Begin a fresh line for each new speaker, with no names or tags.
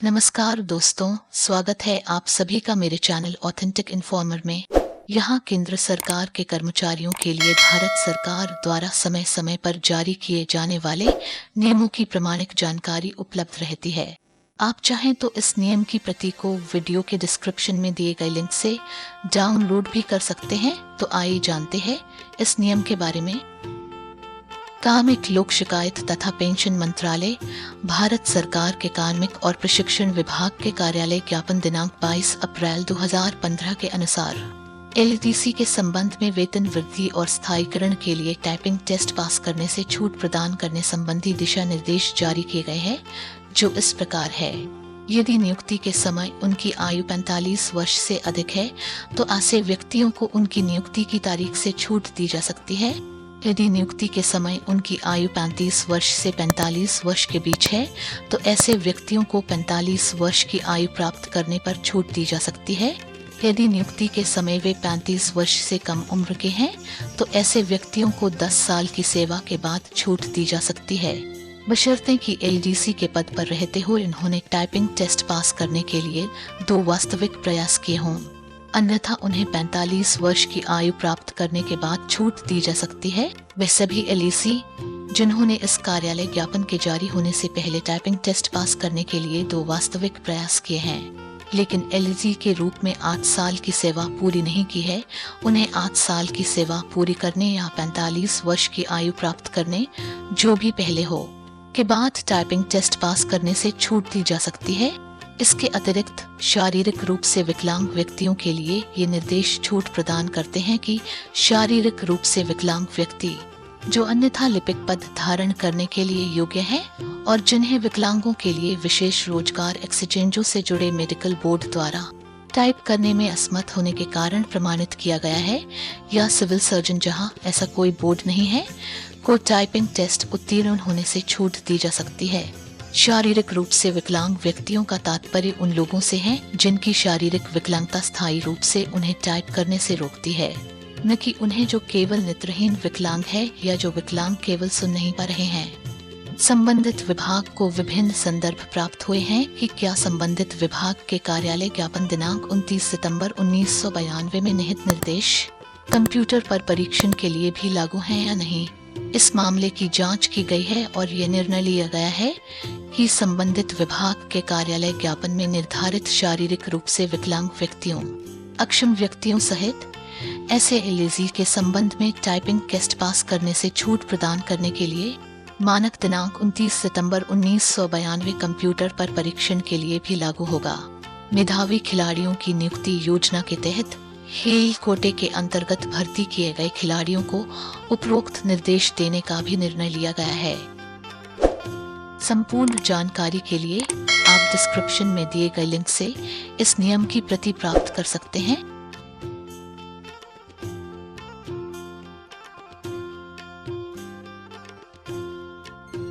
नमस्कार दोस्तों, स्वागत है आप सभी का मेरे चैनल ऑथेंटिक इन्फॉर्मर में। यहाँ केंद्र सरकार के कर्मचारियों के लिए भारत सरकार द्वारा समय समय पर जारी किए जाने वाले नियमों की प्रामाणिक जानकारी उपलब्ध रहती है। आप चाहें तो इस नियम की प्रति को वीडियो के डिस्क्रिप्शन में दिए गए लिंक से डाउनलोड भी कर सकते हैं। तो आइए जानते हैं इस नियम के बारे में। कार्मिक लोक शिकायत तथा पेंशन मंत्रालय भारत सरकार के कार्मिक और प्रशिक्षण विभाग के कार्यालय ज्ञापन दिनांक 22 अप्रैल 2015 के अनुसार एलटीसी के संबंध में वेतन वृद्धि और स्थायीकरण के लिए टाइपिंग टेस्ट पास करने से छूट प्रदान करने संबंधी दिशा निर्देश जारी किए गए हैं, जो इस प्रकार है। यदि नियुक्ति के समय उनकी आयु 45 वर्ष से अधिक है तो ऐसे व्यक्तियों को उनकी नियुक्ति की तारीख से छूट दी जा सकती है। यदि नियुक्ति के समय उनकी आयु 35 वर्ष से 45 वर्ष के बीच है तो ऐसे व्यक्तियों को 45 वर्ष की आयु प्राप्त करने पर छूट दी जा सकती है। यदि नियुक्ति के समय वे 35 वर्ष से कम उम्र के हैं तो ऐसे व्यक्तियों को 10 साल की सेवा के बाद छूट दी जा सकती है, बशर्ते कि एलडीसी के पद पर रहते हुए इन्होंने टाइपिंग टेस्ट पास करने के लिए 2 वास्तविक प्रयास किए हों। अन्यथा उन्हें 45 वर्ष की आयु प्राप्त करने के बाद छूट दी जा सकती है। वे सभी एलईसी जिन्होंने इस कार्यालय ज्ञापन के जारी होने से पहले टाइपिंग टेस्ट पास करने के लिए 2 वास्तविक प्रयास किए हैं, लेकिन एलईसी के रूप में 8 साल की सेवा पूरी नहीं की है, उन्हें 8 साल की सेवा पूरी करने या 45 वर्ष की आयु प्राप्त करने, जो भी पहले हो, के बाद टाइपिंग टेस्ट पास करने से छूट दी जा सकती है। इसके अतिरिक्त शारीरिक रूप से विकलांग व्यक्तियों के लिए ये निर्देश छूट प्रदान करते हैं कि शारीरिक रूप से विकलांग व्यक्ति जो अन्यथा लिपिक पद धारण करने के लिए योग्य हैं और जिन्हें विकलांगों के लिए विशेष रोजगार एक्सचेंजों से जुड़े मेडिकल बोर्ड द्वारा टाइप करने में असमर्थ होने के कारण प्रमाणित किया गया है, या सिविल सर्जन जहां ऐसा कोई बोर्ड नहीं है, को टाइपिंग टेस्ट उत्तीर्ण होने से छूट दी जा सकती है। शारीरिक रूप से विकलांग व्यक्तियों का तात्पर्य उन लोगों से है जिनकी शारीरिक विकलांगता स्थायी रूप से उन्हें टाइप करने से रोकती है, न कि उन्हें जो केवल नेत्रहीन विकलांग है या जो विकलांग केवल सुन नहीं पा रहे हैं। संबंधित विभाग को विभिन्न संदर्भ प्राप्त हुए हैं कि क्या संबंधित विभाग के कार्यालय ज्ञापन दिनांक 29 सितंबर 1992 में निहित निर्देश कंप्यूटर पर परीक्षण के लिए भी लागू हैं या नहीं। इस मामले की जांच की गई है और यह निर्णय लिया गया है कि संबंधित विभाग के कार्यालय ज्ञापन में निर्धारित शारीरिक रूप से विकलांग व्यक्तियों, अक्षम व्यक्तियों सहित ऐसे एलईसी के संबंध में टाइपिंग टेस्ट पास करने से छूट प्रदान करने के लिए मानक दिनांक 29 सितंबर 1992 कंप्यूटर पर परीक्षण के लिए भी लागू होगा। मेधावी खिलाड़ियों की नियुक्ति योजना के तहत हेल कोटे के अंतर्गत भर्ती किए गए खिलाड़ियों को उपरोक्त निर्देश देने का भी निर्णय लिया गया है। संपूर्ण जानकारी के लिए आप डिस्क्रिप्शन में दिए गए लिंक से इस नियम की प्रति प्राप्त कर सकते हैं।